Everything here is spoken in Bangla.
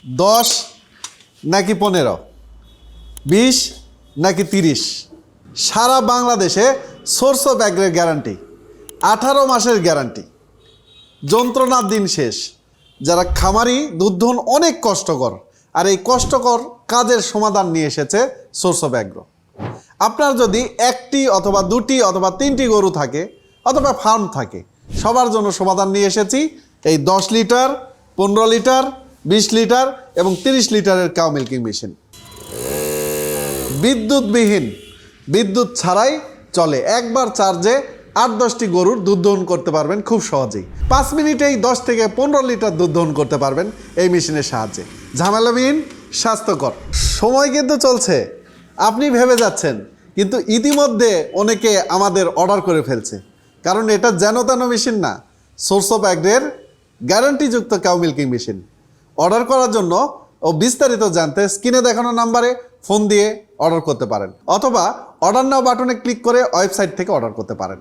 10 নাকি 15, 20 নাকি 30? সারা বাংলাদেশে সোর্স অফ অ্যাগ্রের গ্যারান্টি, 18 মাসের গ্যারান্টি। যন্ত্রণার দিন শেষ। যারা খামারি, দুধ দহন অনেক কষ্টকর, আর এই কষ্টকর কাজের সমাধান নিয়ে এসেছে সোর্স অফ অ্যাগ্রো। আপনার যদি একটি অথবা দুটি অথবা 3টি গরু থাকে অথবা ফার্ম থাকে, সবার জন্য সমাধান নিয়ে এসেছি এই 10 লিটার, 15 লিটার, 20 লিটার এবং 30 লিটারের কাউ মিল্কিং মেশিন। বিদ্যুৎবিহীন, বিদ্যুৎ ছাড়াই চলে, একবার চার্জে 8-10টি গরুর দুধ দহন করতে পারবেন খুব সহজেই। 5 মিনিটেই 10 থেকে 15 লিটার দুধ দহন করতে পারবেন এই মেশিনের সাহায্যে। ঝামেলাবিহীন, স্বাস্থ্যকর। সময় কিন্তু চলছে, আপনি ভেবে যাচ্ছেন, কিন্তু ইতিমধ্যে অনেকে আমাদের অর্ডার করে ফেলছে, কারণ এটা যেন তেন মেশিন না, সোর্স অফ অ্যাগ্রের গ্যারান্টিযুক্ত কাউ মিল্কিং মেশিন। অর্ডার করার জন্য ও বিস্তারিত জানতে স্ক্রিনে দেখানো নাম্বারে ফোন দিয়ে অর্ডার করতে পারেন, অথবা অর্ডার নাও বাটনে ক্লিক করে ওয়েবসাইট থেকে অর্ডার করতে পারেন।